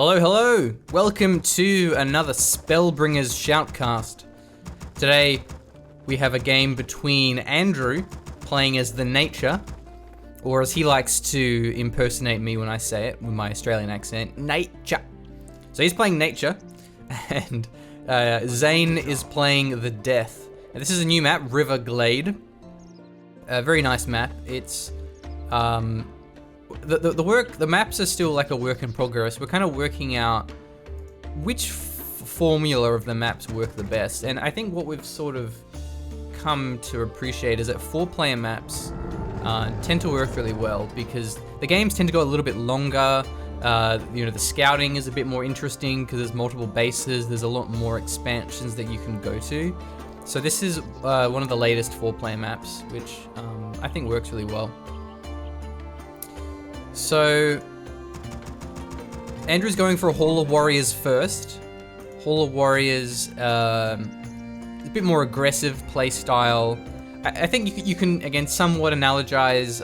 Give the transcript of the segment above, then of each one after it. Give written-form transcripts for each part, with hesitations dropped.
Hello! Welcome to another Spellbringers Shoutcast. Today, we have a game between Andrew, playing as the Nature, or as he likes to impersonate me when I say it with my Australian accent, Nature. So he's playing Nature, and Zane is playing the Death. And this is a new map, River Glade. A very nice map. It's the maps are still like a work in progress. We're kind of working out which formula of the maps work the best. And I think what we've sort of come to appreciate is that 4-player maps tend to work really well because the games tend to go a little bit longer. The scouting is a bit more interesting because there's multiple bases. There's a lot more expansions that you can go to. So this is one of the latest 4-player maps, which I think works really well. So Andrew's going for a Hall of Warriors first. Hall of Warriors, a bit more aggressive play style. I think you can again somewhat analogize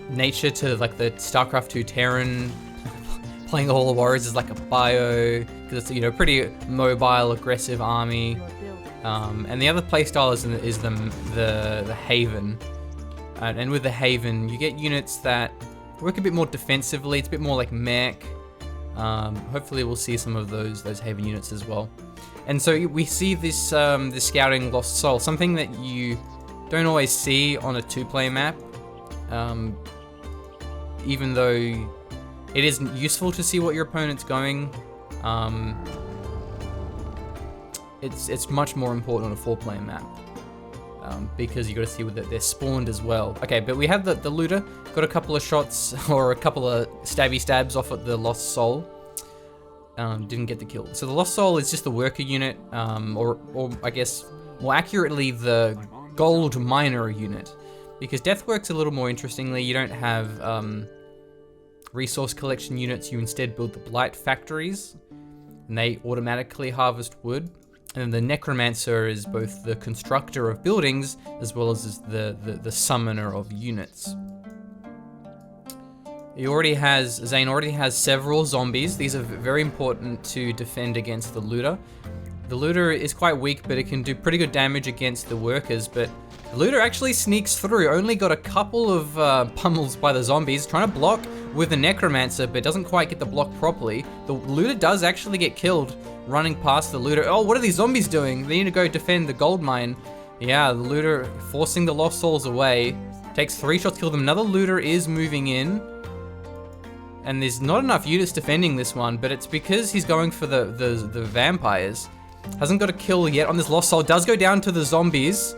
Nature to like the StarCraft 2 Terran. Playing the Hall of Warriors is like a bio because it's pretty mobile, aggressive army. And the other play style is the Haven. And with the Haven, you get units that work a bit more defensively. It's a bit more like mech. Hopefully, we'll see some of those Haven units as well. And so we see this scouting Lost Soul, something that you don't always see on a 2-player map. Even though it is useful to see what your opponent's going, it's much more important on a 4-player map. Because you got to see that they're spawned as well. Okay, but we have the looter, got a couple of shots or a couple of stabby stabs off at the Lost Soul. Didn't get the kill. So the Lost Soul is just the worker unit, or I guess more accurately the gold miner unit. Because Death works a little more interestingly. You don't have resource collection units, you instead build the Blight factories, and they automatically harvest wood. And then the Necromancer is both the constructor of buildings as well as the summoner of units. Zane already has several zombies. These are very important to defend against the looter. The looter is quite weak, but it can do pretty good damage against the workers, but the looter actually sneaks through. Only got a couple of pummels by the zombies, trying to block with the Necromancer, but doesn't quite get the block properly. The looter does actually get killed running past the looter. Oh, what are these zombies doing? They need to go defend the gold mine. Yeah, the looter forcing the Lost Souls away. Takes 3 shots to kill them. Another looter is moving in. And there's not enough units defending this one, but it's because he's going for the vampires. Hasn't got a kill yet on this Lost Soul. Does go down to the zombies.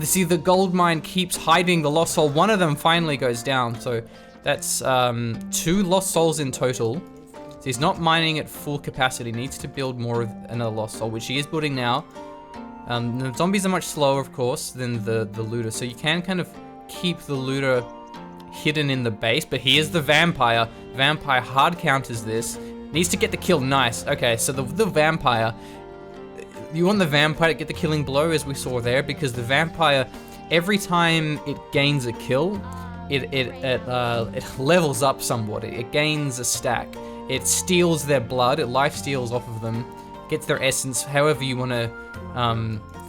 See, the gold mine keeps hiding the Lost Soul. One of them finally goes down. So that's 2 Lost Souls in total. So he's not mining at full capacity. Needs to build more of another Lost Soul, which he is building now. The zombies are much slower, of course, than the looter. So you can kind of keep the looter hidden in the base, but he is the vampire. Vampire hard counters this. Needs to get the kill. Nice. Okay, so the vampire. You want the vampire to get the killing blow, as we saw there, because the vampire, every time it gains a kill, it levels up somewhat. It gains a stack. It steals their blood. It life steals off of them, gets their essence. However you want to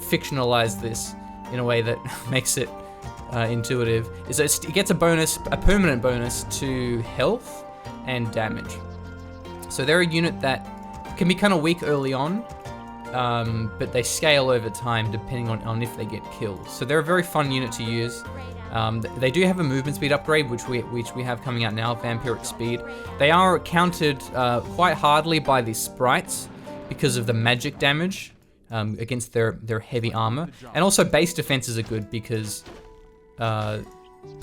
fictionalize this in a way that makes it intuitive. Is it gets a permanent bonus to health and damage. So they're a unit that can be kind of weak early on, but they scale over time depending on if they get killed. So they're a very fun unit to use. They do have a movement speed upgrade, which we have coming out now, Vampiric Speed. They are countered quite hardly by the sprites because of the magic damage against their heavy armor. And also base defenses are good because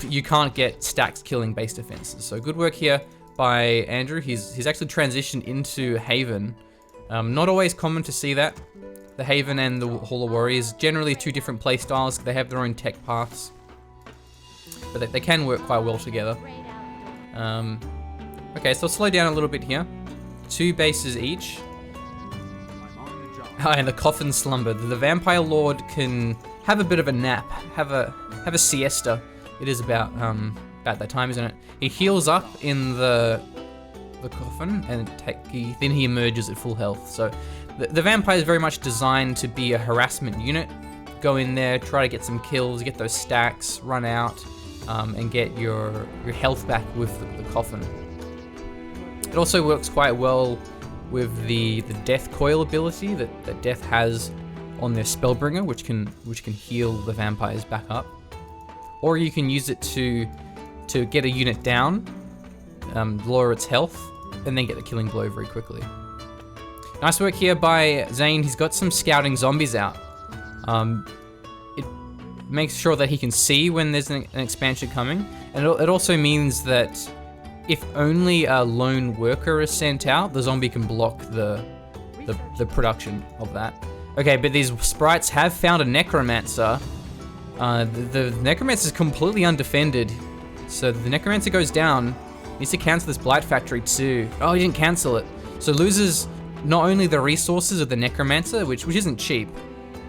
you can't get stacks killing base defenses. So good work here by Andrew. He's actually transitioned into Haven. Not always common to see that. The Haven and the Hall of Warriors, generally 2 different play styles. They have their own tech paths, but they can work quite well together. Okay, so I'll slow down a little bit here. 2 bases each. And the coffin slumber. The Vampire Lord can have a bit of a nap, have a siesta. It is about about that time, isn't it? He heals up in the coffin, and then he emerges at full health. So the vampire is very much designed to be a harassment unit. Go in there, try to get some kills, get those stacks, run out, and get your health back with the coffin. It also works quite well with the death coil ability that Death has on their Spellbringer, which can heal the vampires back up. Or you can use it to get a unit down, lower its health, and then get the killing blow very quickly. Nice work here by Zane. He's got some scouting zombies out. It makes sure that he can see when there's an expansion coming, and it also means that if only a lone worker is sent out, the zombie can block the production of that. Okay, but these sprites have found a necromancer. The necromancer is completely undefended, so the necromancer goes down. Needs to cancel this blight factory too. Oh, he didn't cancel it, so loses not only the resources of the necromancer, which isn't cheap,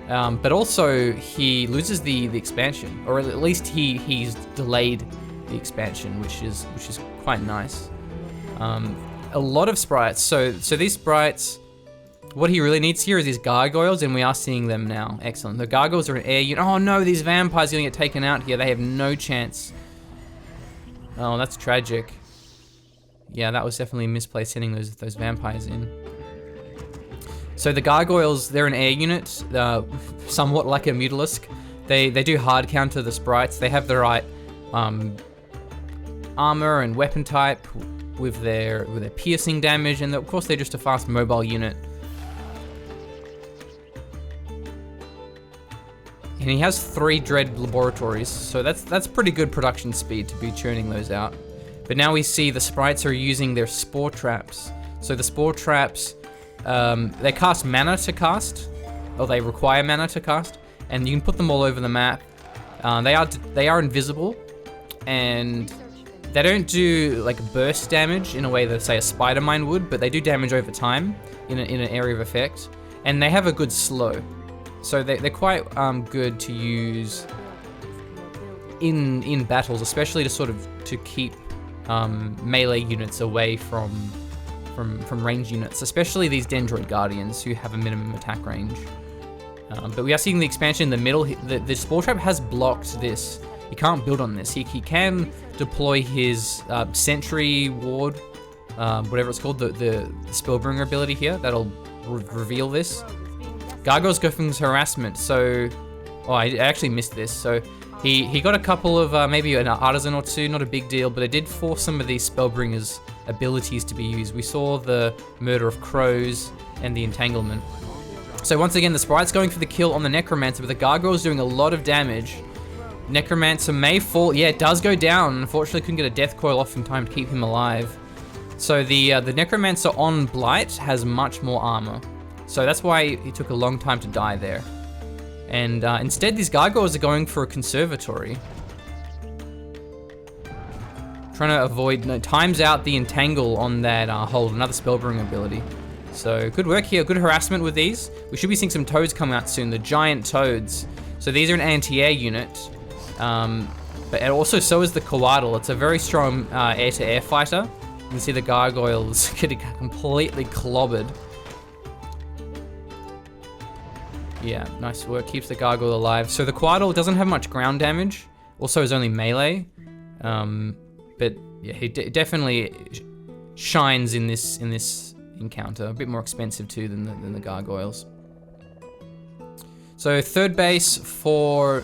but also he loses the expansion, or at least he's delayed the expansion, which is quite nice. A lot of sprites. So these sprites, what he really needs here is these gargoyles, and we are seeing them now. Excellent. The gargoyles are an air unit. Oh no, these vampires are gonna get taken out here. They have no chance. Oh, that's tragic. Yeah, that was definitely misplaced sending those vampires in. So the gargoyles, they're an air unit, somewhat like a mutalisk. They do hard counter the sprites. They have the right armor and weapon type with their piercing damage, and of course they're just a fast mobile unit. And he has 3 dread laboratories, so that's pretty good production speed to be churning those out. But now we see the sprites are using their spore traps. So the spore traps, they cast mana to cast, or they require mana to cast, and you can put them all over the map. They are invisible, and they don't do like burst damage in a way that, say, a spider mine would, but they do damage over time in an area of effect, and they have a good slow. So they're quite good to use in battles, especially to keep melee units away from ranged units, especially these Dendroid Guardians who have a minimum attack range. But we are seeing the expansion in the middle. The Spore Trap has blocked this. He can't build on this. He can deploy his Sentry Ward, whatever it's called, the Spellbringer ability here. That'll reveal this. Gargoyles go from his harassment, so... Oh, I actually missed this. So he got a couple of, maybe an artisan or two, not a big deal, but it did force some of these Spellbringers' abilities to be used. We saw the Murder of Crows and the Entanglement. So once again, the Sprite's going for the kill on the Necromancer, but the Gargoyle's doing a lot of damage. Necromancer may fall. Yeah, it does go down. Unfortunately, couldn't get a death coil off in time to keep him alive. So the Necromancer on Blight has much more armor. So that's why he took a long time to die there. And instead, these Gargoyles are going for a Conservatory. Trying to avoid... No, times out the Entangle on that hold, another Spellbringer ability. So good work here, good harassment with these. We should be seeing some Toads come out soon, the Giant Toads. So these are an anti-air unit. But also so is the Coatl. It's a very strong air-to-air fighter. You can see the Gargoyles getting completely clobbered. Yeah, nice work. Keeps the Gargoyle alive. So the Coatl doesn't have much ground damage. Also is only melee. But yeah, he definitely shines in this encounter. A bit more expensive too than the Gargoyles. So third base for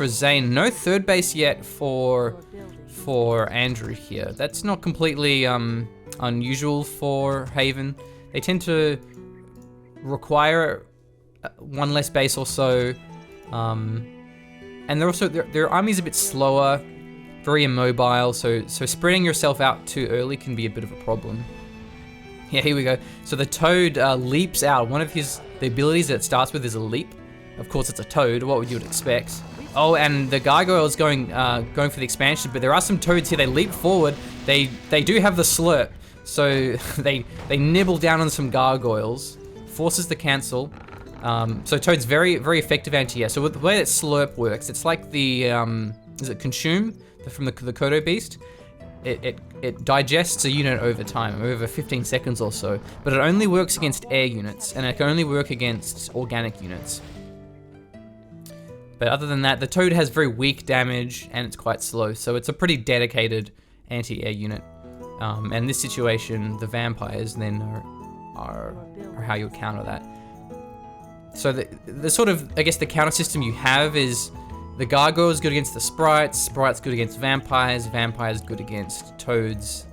Zane. No third base yet for Andrew here. That's not completely unusual for Haven. They tend to require one less base or so, and they're also their army's a bit slower, very immobile. So spreading yourself out too early can be a bit of a problem. Yeah, here we go. So the Toad leaps out. One of the abilities that it starts with is a leap. Of course, it's a Toad. What would you expect? Oh, and the Gargoyle is going for the expansion, but there are some Toads here. They leap forward. They do have the slurp, so they nibble down on some Gargoyles. Forces the cancel. So Toad's very, very effective anti-air. So with the way that slurp works, it's like the is it consume? from the Kodo beast, it digests a unit over time, over 15 seconds or so, but it only works against air units, and it can only work against organic units. But other than that, the Toad has very weak damage, and it's quite slow, so it's a pretty dedicated anti-air unit. And in this situation, the vampires then are how you counter that. So the sort of, I guess the counter system you have is the Gargoyle is good against the Sprites, Sprites good against Vampires, Vampires good against Toads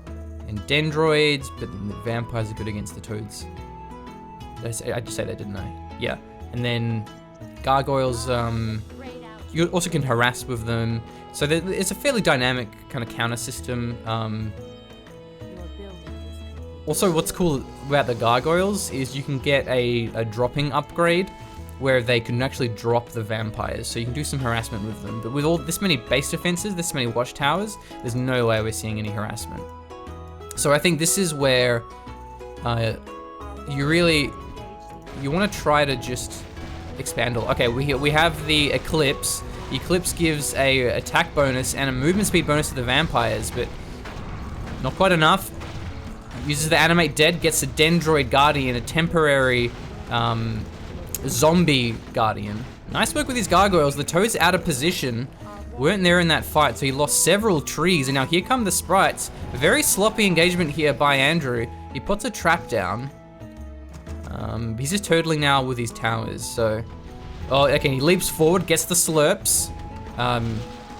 and Dendroids, but then the Vampires are good against the Toads. I just say that, didn't I? Yeah. And then Gargoyles, you also can harass with them. So it's a fairly dynamic kind of counter system. Also, what's cool about the Gargoyles is you can get a dropping upgrade where they can actually drop the vampires, so you can do some harassment with them. But with all this many base defenses, this many watchtowers, there's no way we're seeing any harassment. So I think this is where you want to try to just expand all. Okay, we have the Eclipse. The Eclipse gives a attack bonus and a movement speed bonus to the vampires, but not quite enough. Uses the Animate Dead, gets a Dendroid Guardian, a temporary zombie Guardian. Nice work with these Gargoyles. The Toad's out of position. Weren't there in that fight, so he lost several trees, and now here come the Sprites. A very sloppy engagement here by Andrew. He puts a trap down. He's just turtling now with his towers, so... Oh, okay, he leaps forward, gets the slurps.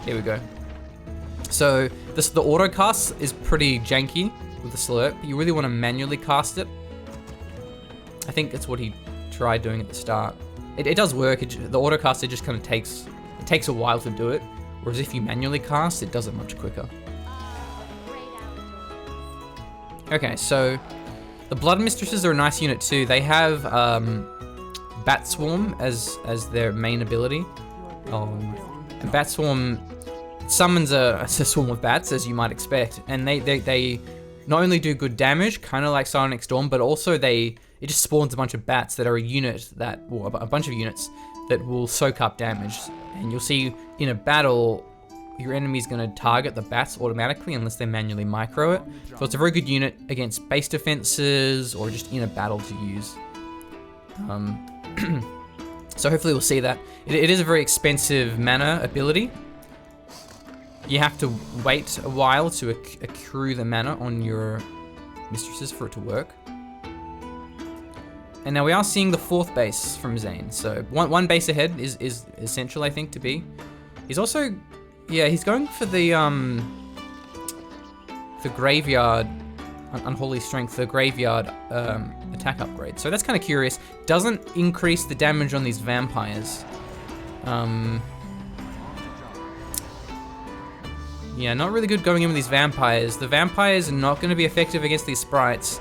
Here we go. So, the auto cast is pretty janky with the slurp. You really want to manually cast it. I think that's what he tried doing at the start. It does work. The auto caster just kind of takes a while to do it, whereas if you manually cast, it does it much quicker. Okay, so the Blood Mistresses are a nice unit too. They have Bat Swarm as their main ability. And Bat Swarm summons a swarm of bats, as you might expect, and they not only do good damage, kind of like Psionic Storm, but also it just spawns a bunch of bats that are a bunch of units that will soak up damage. And you'll see in a battle, your enemy's going to target the bats automatically unless they manually micro it. So it's a very good unit against base defenses or just in a battle to use. So hopefully we'll see that. It is a very expensive mana ability. You have to wait a while to accrue the mana on your mistresses for it to work. And now we are seeing the 4th base from Zane. So one base ahead is essential, I think, to be. He's also, yeah, he's going for the graveyard, Unholy Strength, the graveyard attack upgrade. So that's kind of curious. Doesn't increase the damage on these vampires. Yeah, not really good going in with these vampires. The vampires are not going to be effective against these Sprites.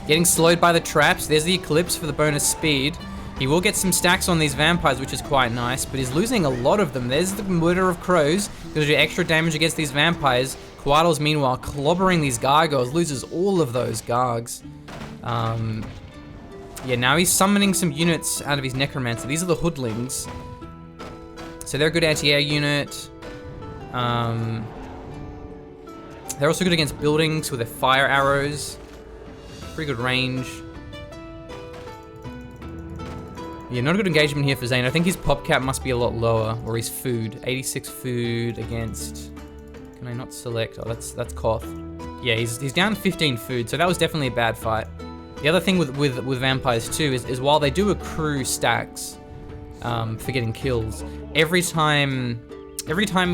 Getting slowed by the traps. There's the Eclipse for the bonus speed. He will get some stacks on these vampires, which is quite nice, but he's losing a lot of them. There's the Murder of Crows. Going to do extra damage against these vampires. Quaddle's meanwhile clobbering these Gargoyles. Loses all of those Gargs. Yeah, now he's summoning some units out of his Necromancer. These are the Hoodlings. So they're a good anti-air unit. They're also good against buildings with their fire arrows. Pretty good range. Yeah, not a good engagement here for Zane. I think his pop cap must be a lot lower, or his food. 86 food against... Can I not select? Oh, that's Koth. Yeah, he's down 15 food, so that was definitely a bad fight. The other thing with vampires too is while they do accrue stacks for getting kills, every time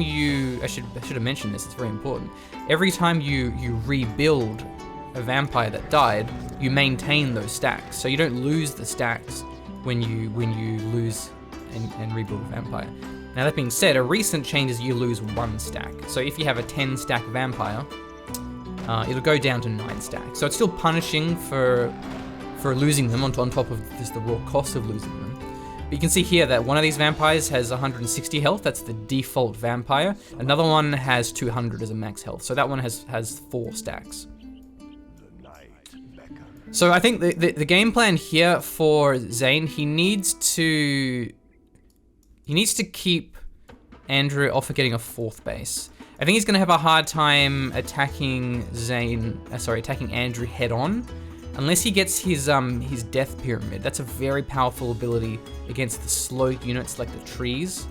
you... I should have mentioned this, it's very important. Every time you rebuild a vampire that died, you maintain those stacks. So you don't lose the stacks when you lose and rebuild a vampire. Now that being said, a recent change is you lose 1 stack. So if you have a 10 stack vampire, it'll go down to 9 stacks. So it's still punishing for losing them on top of just the raw cost of losing them. But you can see here that one of these vampires has 160 health. That's the default vampire. Another one has 200 as a max health. So that one has 4 stacks. So I think the game plan here for Zane, he needs to keep Andrew off of getting a 4th base. I think he's going to have a hard time attacking attacking Andrew head on, unless he gets his Death Pyramid. That's a very powerful ability against the slow units like the trees.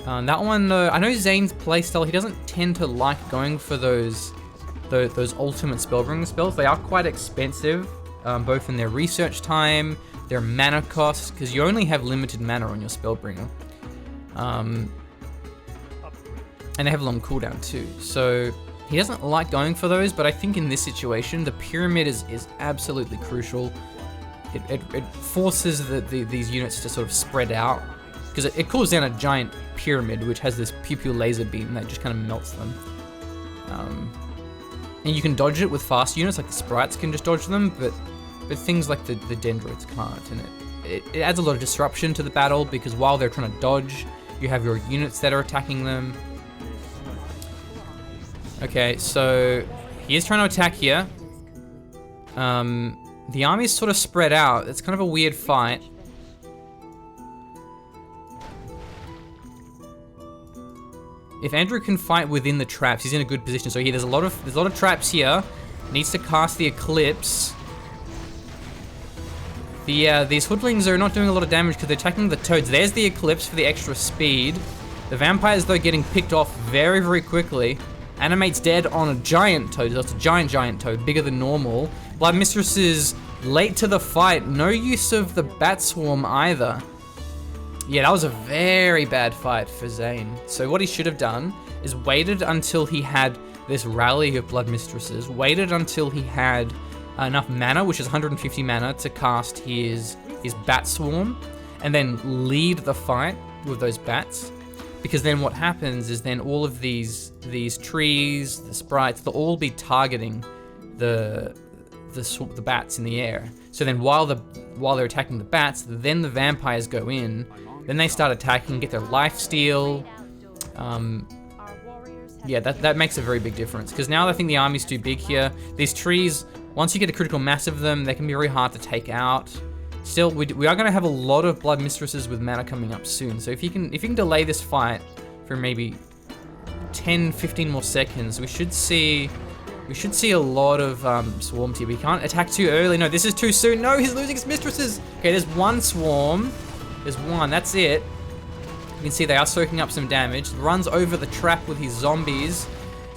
That one, I know Zane's playstyle, he doesn't tend to like going for those ultimate Spellbringer spells. They are quite expensive, both in their research time, their mana cost, because you only have limited mana on your Spellbringer. And they have a long cooldown too. So he doesn't like going for those, but I think in this situation, the pyramid is absolutely crucial. It forces these units to sort of spread out, because it cools down a giant pyramid, which has this pew laser beam that just kind of melts them. And you can dodge it with fast units, like the sprites can just dodge them, but things like the dendroids can't, and it adds a lot of disruption to the battle, because while they're trying to dodge, you have your units that are attacking them. Okay, so he is trying to attack here. The army's sort of spread out. It's kind of a weird fight. If Andrew can fight within the traps, he's in a good position. So here, there's a lot of traps here. Needs to cast the Eclipse. These hoodlings are not doing a lot of damage because they're attacking the toads. There's the Eclipse for the extra speed. The vampires, though, getting picked off very, very quickly. Animate's dead on a giant toad. That's a giant toad, bigger than normal. Blood Mistress is late to the fight. No use of the Bat Swarm either. Yeah, that was a very bad fight for Zane. So what he should have done is waited until he had this rally of Blood Mistresses, waited until he had enough mana, which is 150 mana, to cast his Bat Swarm, and then lead the fight with those bats. Because then what happens is then all of these trees, the sprites, they'll all be targeting the bats in the air. So then while they're attacking the bats, then the vampires go in. Then they start attacking, get their lifesteal. Yeah, that makes a very big difference. Because now I think the army's too big here. These trees, once you get a critical mass of them, they can be very hard to take out. Still, we are going to have a lot of Blood Mistresses with mana coming up soon. So if you can delay this fight for maybe 10, 15 more seconds, we should see a lot of swarms here. We can't attack too early. No, this is too soon. No, he's losing his mistresses. Okay, there's one swarm. There's one. That's it. You can see they are soaking up some damage. Runs over the trap with his zombies.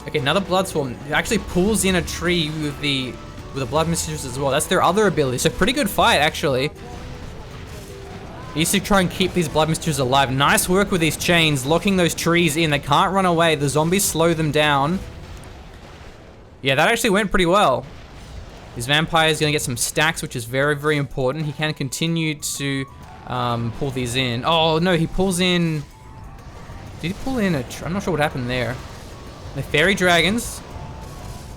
Okay, another blood swarm. It actually pulls in a tree with the Blood Mistress as well. That's their other ability. So pretty good fight, actually. He needs to try and keep these Blood Mistresses alive. Nice work with these chains, locking those trees in. They can't run away. The zombies slow them down. Yeah, that actually went pretty well. His vampire is going to get some stacks, which is very, very important. He can continue to pull these in. Oh, no, he pulls in... Did he pull in a... I'm not sure what happened there. The fairy dragons.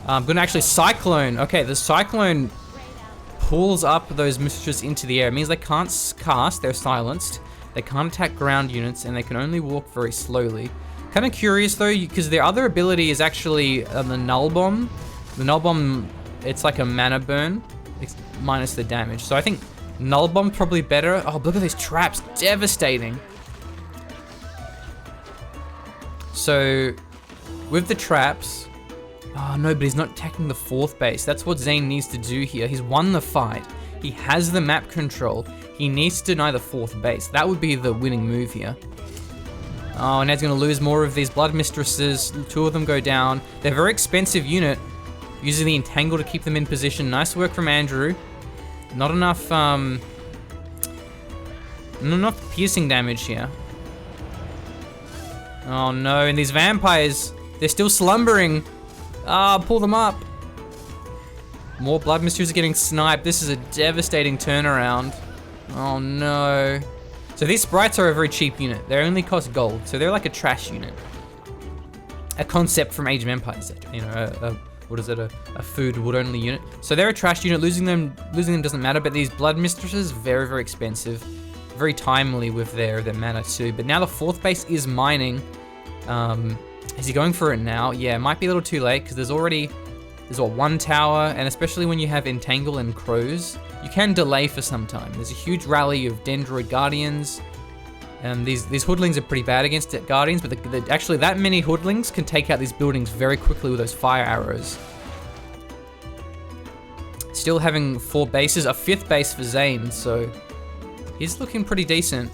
I'm going to actually cyclone. Okay, the cyclone pulls up those mistresses into the air. It means they can't cast. They're silenced. They can't attack ground units, and they can only walk very slowly. Kind of curious, though, because their other ability is actually the Null Bomb. The Null Bomb, it's like a mana burn, minus the damage. So I think Null Bomb's probably better. Oh, look at these traps. Devastating. So, with the traps... Oh, no, but he's not attacking the 4th base. That's what Zane needs to do here. He's won the fight. He has the map control. He needs to deny the 4th base. That would be the winning move here. Oh, and Ned's going to lose more of these Blood Mistresses. 2 of them go down. They're a very expensive unit. Using the Entangle to keep them in position. Nice work from Andrew. Not enough piercing damage here. Oh no, and these vampires, they're still slumbering. Ah, pull them up. More Blood Mistresses are getting sniped. This is a devastating turnaround. Oh no. So these sprites are a very cheap unit. They only cost gold, so they're like a trash unit. A concept from Age of Empires, you know, what is it, a food wood only unit. So they're a trash unit. Losing them doesn't matter, but these Blood Mistresses, very, very expensive. Very timely with their mana too. But now the 4th base is mining. Is he going for it now? Yeah, it might be a little too late because there's what, 1 tower, and especially when you have Entangle and Crows, you can delay for some time. There's a huge rally of Dendroid Guardians. These hoodlings are pretty bad against guardians, but actually that many hoodlings can take out these buildings very quickly with those fire arrows. Still having 4 bases, a 5th base for Zane, so he's looking pretty decent.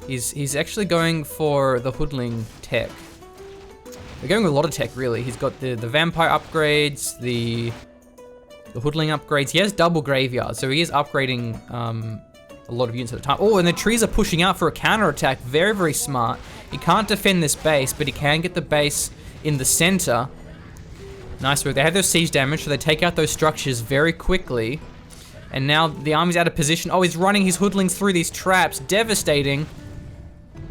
He's actually going for the hoodling tech. We're going with a lot of tech, really. He's got the vampire upgrades, the hoodling upgrades. He has double graveyard, so he is upgrading a lot of units at a time. Oh, and the trees are pushing out for a counterattack. Very, very smart. He can't defend this base, but he can get the base in the center. Nice work. They have their siege damage, so they take out those structures very quickly. And now the army's out of position. Oh, he's running his hoodlings through these traps. Devastating.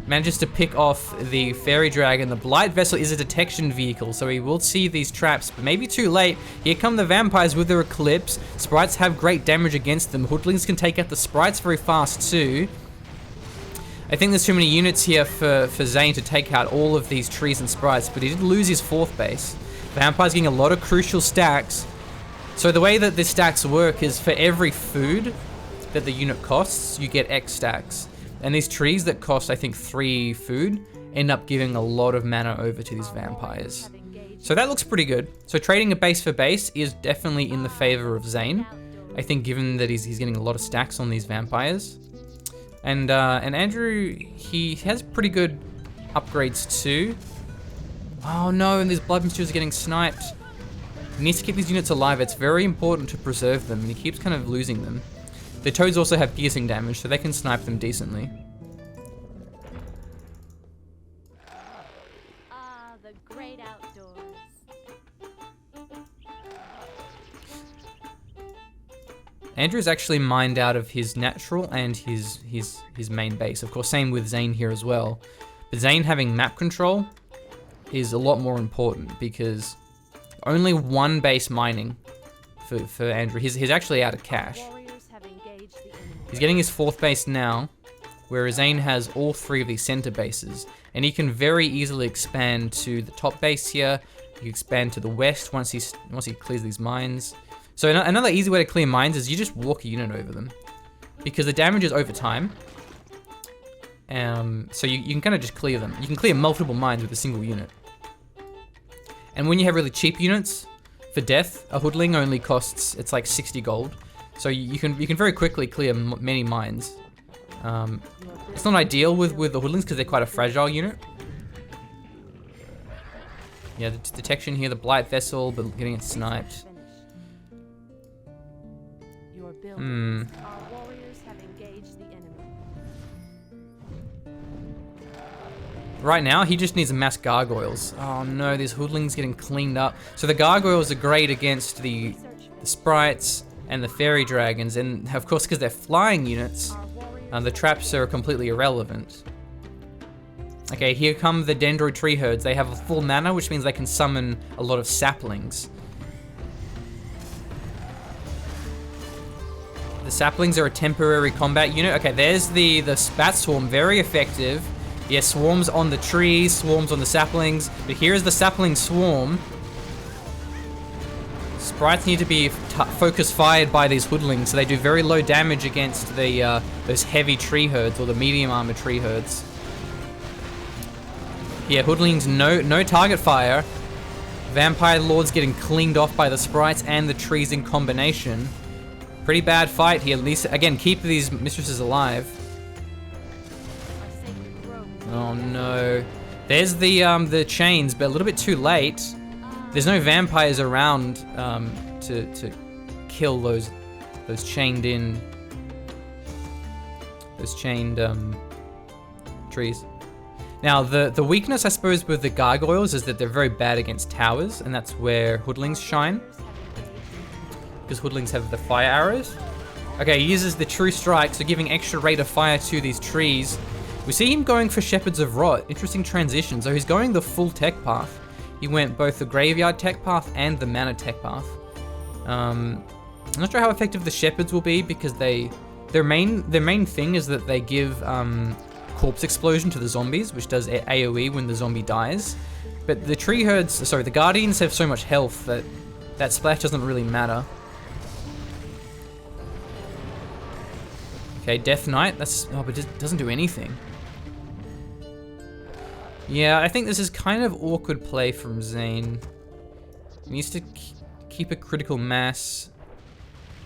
Manages to pick off the fairy dragon. The blight vessel is a detection vehicle, so he will see these traps, but maybe too late. Here come the vampires with their eclipse. Sprites have great damage against them. Hoodlings can take out the sprites very fast too. I think there's too many units here for Zane to take out all of these trees and sprites, but he did lose his 4th base. Vampire's getting a lot of crucial stacks. So the way that the stacks work is for every food that the unit costs, you get X stacks. And these trees that cost, I think, 3 food end up giving a lot of mana over to these vampires. So that looks pretty good. So trading a base for base is definitely in the favor of Zane. I think given that he's getting a lot of stacks on these vampires. And Andrew, he has pretty good upgrades too. Oh no, and these blood misters are getting sniped. He needs to keep these units alive. It's very important to preserve them, and he keeps kind of losing them. The toads also have piercing damage, so they can snipe them decently. Ah, the great outdoors. Andrew's actually mined out of his natural and his main base. Of course, same with Zane here as well. But Zane having map control is a lot more important because only 1 base mining for Andrew. He's actually out of cash. He's getting his 4th base now, whereas Zane has all 3 of these center bases, and he can very easily expand to the top base here. He can expand to the west once he clears these mines. So another easy way to clear mines is you just walk a unit over them, because the damage is over time. So you can kind of just clear them. You can clear multiple mines with a single unit. And when you have really cheap units, for death, a hoodling only costs, it's like 60 gold. So you can very quickly clear many mines. It's not ideal with the hoodlings because they're quite a fragile unit. Yeah, the detection here, the blight vessel, but getting it sniped. Right now, he just needs mass gargoyles. Oh no, this hoodling's getting cleaned up. So the gargoyles are great against the sprites and the fairy dragons, and of course, because they're flying units, the traps are completely irrelevant. Okay, here come the dendroid tree herds. They have a full mana, which means they can summon a lot of saplings. The saplings are a temporary combat unit. Okay, there's the spat swarm, very effective. Yeah, swarms on the trees, swarms on the saplings, but here is the sapling swarm. Sprites need to be focus fired by these hoodlings, so they do very low damage against the those heavy tree herds or the medium armor tree herds. Yeah, hoodlings, no target fire. Vampire lords getting cleaned off by the sprites and the trees in combination. Pretty bad fight here. At least again, keep these mistresses alive. Oh no. There's the chains, but a little bit too late. There's no vampires around to kill those chained trees. Now the weakness, I suppose, with the gargoyles is that they're very bad against towers, and that's where hoodlings shine. Because hoodlings have the fire arrows. Okay, he uses the true strike, so giving extra rate of fire to these trees. We see him going for Shepherds of Rot. Interesting transition. So he's going the full tech path. He went both the graveyard tech path and the mana tech path. I'm not sure how effective the Shepherds will be because their main thing is that they give corpse explosion to the zombies, which does AoE when the zombie dies. But the tree herds, sorry, the guardians have so much health that splash doesn't really matter. Okay, Death Knight. But it doesn't do anything. Yeah, I think this is kind of awkward play from Zane. He needs to keep a critical mass.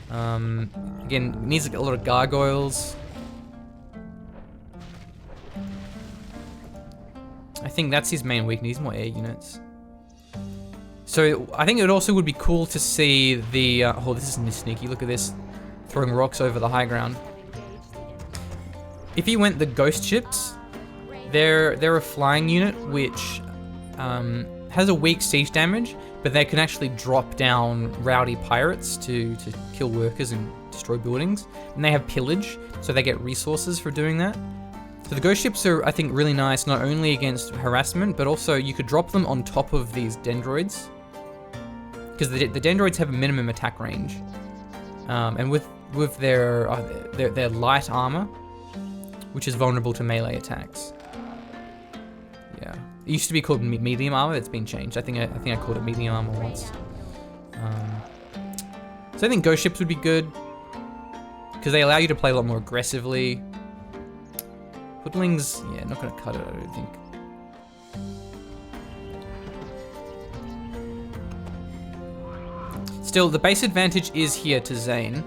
Again, needs a lot of gargoyles. I think that's his main weakness. He needs more air units. So I think it also would be cool to see the. Oh, this is sneaky. Look at this, throwing rocks over the high ground. If he went the ghost ships, they're a flying unit which has a weak siege damage, but they can actually drop down rowdy pirates to kill workers and destroy buildings. And they have pillage, so they get resources for doing that. So the ghost ships are, I think, really nice, not only against harassment, but also you could drop them on top of these dendroids. Because the dendroids have a minimum attack range. And with their light armor, which is vulnerable to melee attacks. Yeah, it used to be called medium armor. It's been changed. I think I called it medium armor once. So I think ghost ships would be good because they allow you to play a lot more aggressively. Hoodlings, yeah, not gonna cut it. I don't think. Still, the base advantage is here to Zane.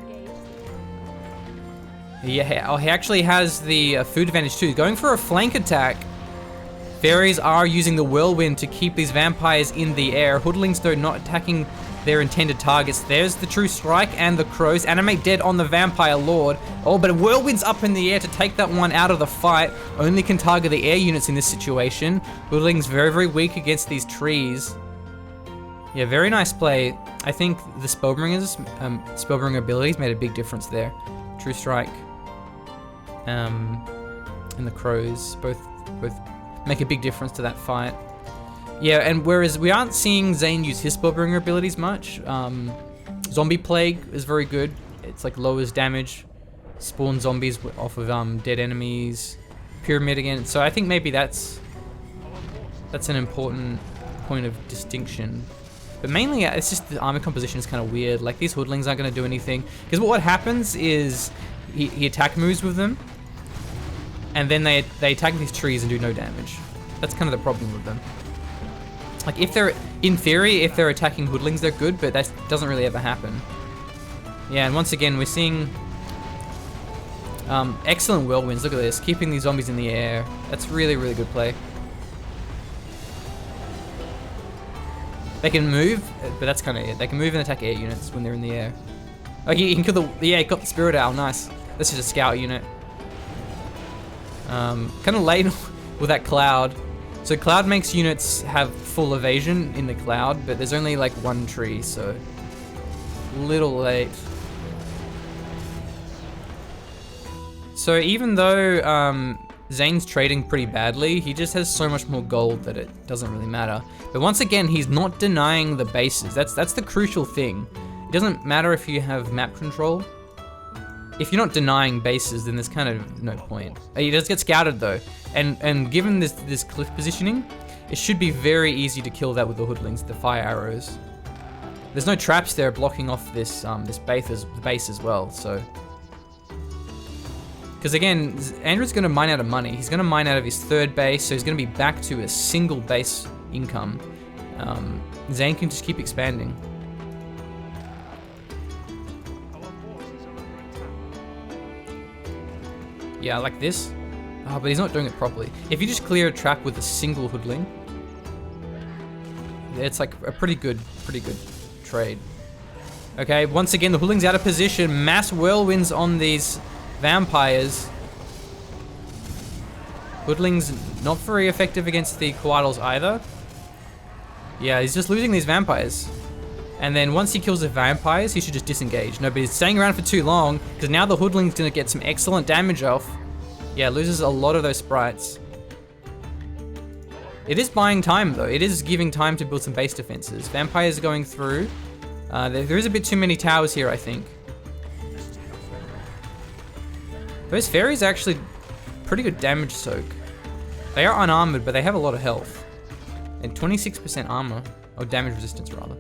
Yeah, oh, he actually has the food advantage too. Going for a flank attack. Fairies are using the whirlwind to keep these vampires in the air. Hoodlings, though, not attacking their intended targets. There's the true strike and the crows. Animate dead on the vampire lord. Oh, but whirlwind's up in the air to take that one out of the fight. Only can target the air units in this situation. Hoodlings very, very weak against these trees. Yeah, very nice play. I think the Spellbringers, Spellbringer abilities made a big difference there. True strike. And the crows both make a big difference to that fight. Yeah, and whereas we aren't seeing Zane use his Spellbringer abilities much, Zombie Plague is very good. It's like lowers damage, spawn zombies off of dead enemies, Pyramid again. So I think maybe that's an important point of distinction. But mainly, it's just the armor composition is kind of weird. Like these hoodlings aren't going to do anything because what happens is he attack moves with them. And then they attack these trees and do no damage. That's kind of the problem with them. Like if they're, in theory, if they're attacking hoodlings, they're good, but that doesn't really ever happen. Yeah, and once again, we're seeing excellent whirlwinds. Look at this, keeping these zombies in the air. That's really, really good play. They can move, but that's kind of it. They can move and attack air units when they're in the air. Oh, he can kill the, yeah, he got the spirit owl, nice. This is a scout unit. Kind of late with that cloud. So cloud makes units have full evasion in the cloud, but there's only like one tree, so a little late. So even though Zane's trading pretty badly, he just has so much more gold that it doesn't really matter. But once again, he's not denying the bases. That's the crucial thing. It doesn't matter if you have map control. If you're not denying bases, then there's kind of no point. He does get scouted though, and given this cliff positioning, it should be very easy to kill that with the hoodlings, the fire arrows. There's no traps there blocking off this base as well. So, because again, Andrew's going to mine out of money. He's going to mine out of his third base, so he's going to be back to a single base income. Zane can just keep expanding. Yeah, like this. Oh, but he's not doing it properly. If you just clear a trap with a single hoodling, it's like a pretty good trade. Okay, once again, the hoodling's out of position. Mass whirlwinds on these vampires. Hoodling's not very effective against the koalas either. Yeah, he's just losing these vampires. And then once he kills the vampires, he should just disengage. No, but he's staying around for too long, because now the hoodling's gonna get some excellent damage off. Yeah, loses a lot of those sprites. It is buying time though. It is giving time to build some base defenses. Vampires are going through. There is a bit too many towers here, I think. Those fairies are actually pretty good damage soak. They are unarmored, but they have a lot of health. And 26% armor, or damage resistance rather.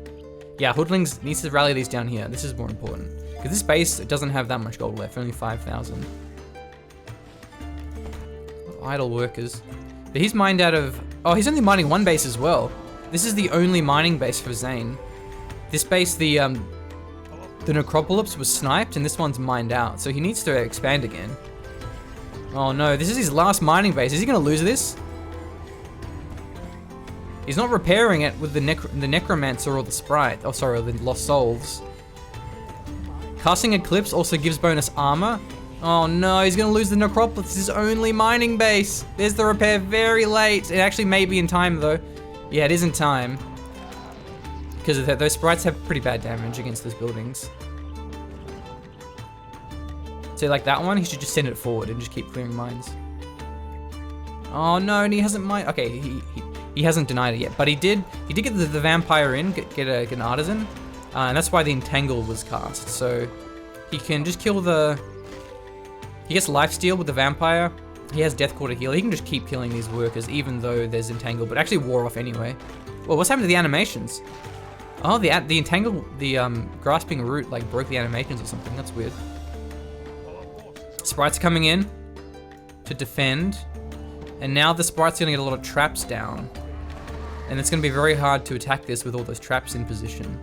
Yeah, hoodlings needs to rally these down here. This is more important. Because this base doesn't have that much gold left, only 5,000. Idle workers. But he's mined out of Oh, he's only mining one base as well. This is the only mining base for Zane. This base, the Necropolis was sniped, and this one's mined out, so he needs to expand again. Oh no, this is his last mining base. Is he gonna lose this? He's not repairing it with the Necromancer or the Sprite. Oh, sorry, the Lost Souls. Casting Eclipse also gives bonus armor. Oh no, he's gonna lose the Necropolis. It's his only mining base. There's the repair very late. It actually may be in time though. Yeah, it is in time. Because those sprites have pretty bad damage against those buildings. So like that one, he should just send it forward and just keep clearing mines. Oh no, and he hasn't mined. Okay, he hasn't denied it yet, but he did get the vampire in, get an artisan, and that's why the entangle was cast. So he can just kill the. He gets lifesteal with the vampire. He has death core to heal. He can just keep killing these workers even though there's entangle, but actually wore off anyway. Well, what's happened to the animations? Oh, the entangle, the grasping root like broke the animations or something. That's weird. Sprites are coming in to defend, and now the sprite's gonna get a lot of traps down, and it's gonna be very hard to attack this with all those traps in position.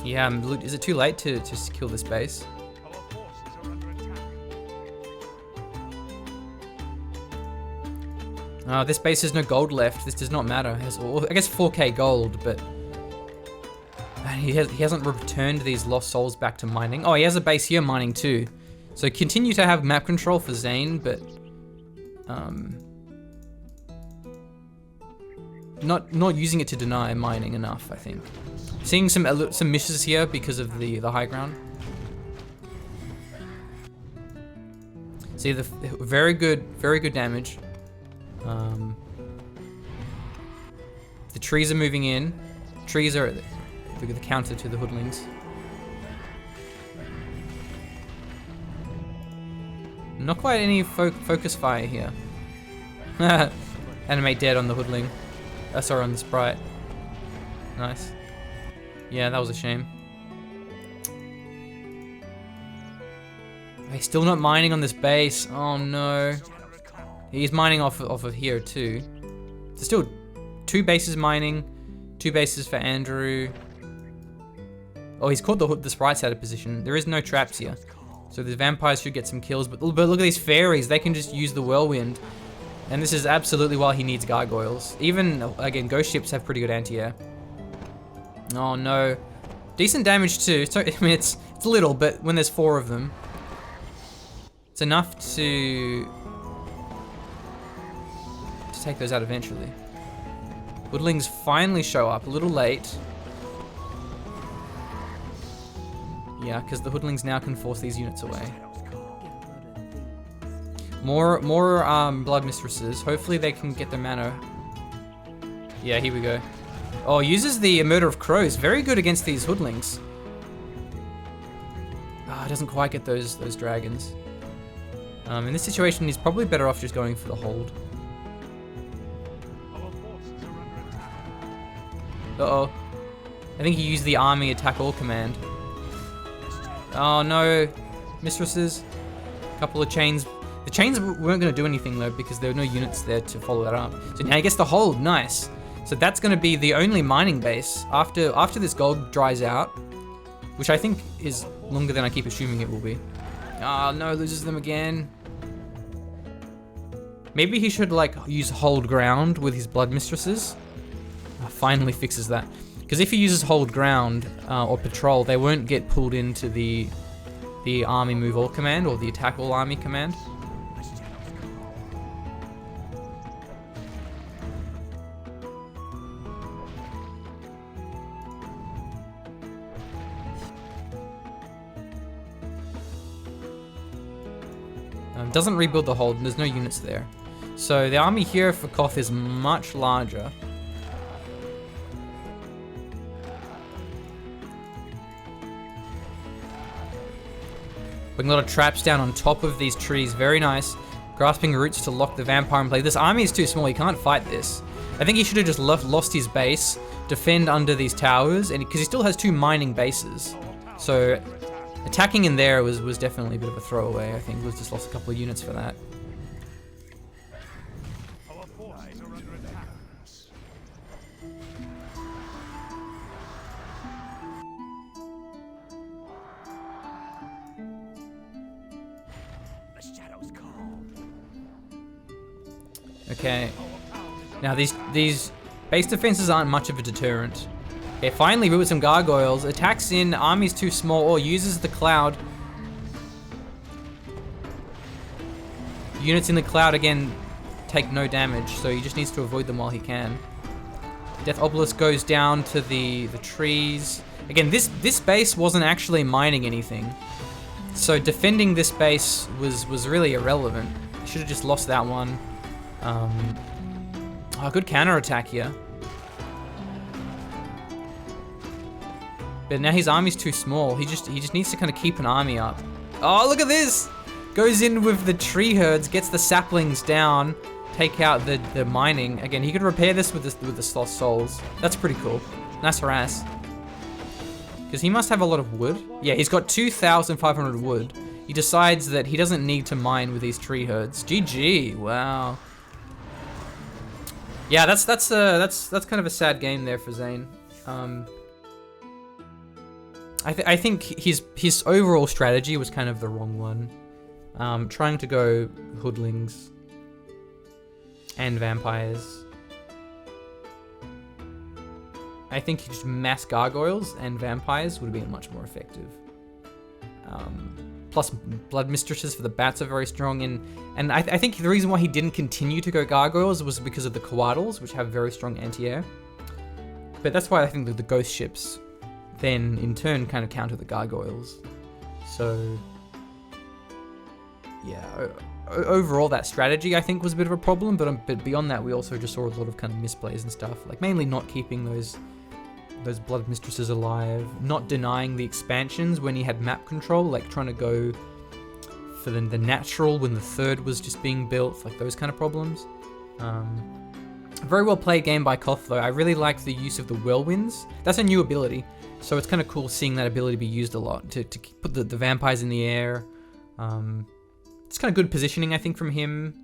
Yeah, is it too late to kill this base? Oh, this base has no gold left. This does not matter. It has, I guess 4k gold, but he hasn't returned these lost souls back to mining. Oh, he has a base here mining too. So continue to have map control for Zane, but not using it to deny mining enough, I think. Seeing some misses here because of the high ground. See the very good damage. The trees are moving in. Trees are the counter to the hoodlings. Not quite any focus fire here. Animate dead on the hoodling. Sorry, on the sprite. Nice. Yeah, that was a shame. He's still not mining on this base. Oh no. He's mining off of here too. There's still 2 bases mining, 2 bases for Andrew. Oh, he's caught the sprites out of position. There is no traps here. So the vampires should get some kills, but look at these fairies. They can just use the whirlwind. And this is absolutely why he needs gargoyles. Even, again, ghost ships have pretty good anti-air. Oh no. Decent damage too. So, I mean, it's little, but when there's 4 of them, it's enough to take those out eventually. Woodlings finally show up, a little late. Yeah, because the hoodlings now can force these units away. More blood mistresses. Hopefully they can get their mana. Yeah, here we go. Oh, uses the murder of crows. Very good against these hoodlings. Ah, doesn't quite get those dragons. In this situation, he's probably better off just going for the hold. Uh-oh. I think he used the army attack all command. Oh no, mistresses. A couple of chains. The chains weren't going to do anything though because there were no units there to follow that up. So now he gets the hold, nice. So that's going to be the only mining base after this gold dries out, which I think is longer than I keep assuming it will be. Oh no, loses them again. Maybe he should like use hold ground with his blood mistresses. Finally fixes that. Because if he uses hold ground or patrol, they won't get pulled into the army move all command or the attack all army command. Doesn't rebuild the hold, and there's no units there. So the army here for Koth is much larger. Putting a lot of traps down on top of these trees, very nice. Grasping roots to lock the vampire in place. This army is too small, he can't fight this. I think he should have just lost his base, defend under these towers, and because he still has 2 mining bases. So Attacking in there was definitely a bit of a throwaway. I think we've just lost a couple of units for that. Our forces are under attack. The shadows call. Okay. Now these base defenses aren't much of a deterrent. Okay, finally with some gargoyles. Attacks in, army's too small, or uses the cloud. Units in the cloud again take no damage, so he just needs to avoid them while he can. Death Obelisk goes down to the trees. Again, this base wasn't actually mining anything. So defending this base was really irrelevant. Should have just lost that one. Oh, good counterattack here. But now his army's too small. He just needs to kind of keep an army up. Oh, look at this! Goes in with the tree herds, gets the saplings down, take out the mining. Again, he could repair this with the lost souls. That's pretty cool. Nice harass. Because he must have a lot of wood. Yeah, he's got 2,500 wood. He decides that he doesn't need to mine with these tree herds. GG, wow. Yeah, that's kind of a sad game there for Zane. I think his overall strategy was kind of the wrong one. Trying to go hoodlings and vampires. I think just mass gargoyles and vampires would have been much more effective. Plus blood mistresses for the bats are very strong, and I think the reason why he didn't continue to go gargoyles was because of the coatls, which have very strong anti-air. But that's why I think that the ghost ships then in turn kind of counter the gargoyles. So yeah, overall that strategy I think was a bit of a problem, but beyond that we also just saw a lot of kind of misplays and stuff, like mainly not keeping those blood mistresses alive, not denying the expansions when he had map control, like trying to go for the natural when the third was just being built, like those kind of problems. Very well played game by Koth though. I really liked the use of the whirlwinds. That's a new ability, so it's kind of cool seeing that ability be used a lot to put the vampires in the air. It's kind of good positioning I think from him.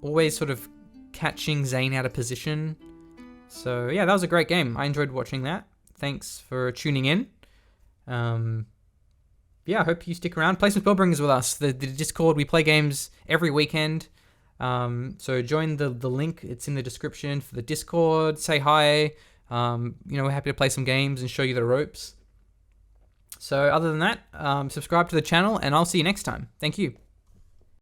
Always sort of catching Zane out of position. So yeah, that was a great game. I enjoyed watching that. Thanks for tuning in. Yeah, I hope you stick around. Play some Spellbringers with us. The Discord, we play games every weekend. So join the link. It's in the description for the Discord. Say hi. We're happy to play some games and show you the ropes. So other than that, subscribe to the channel and I'll see you next time. Thank you.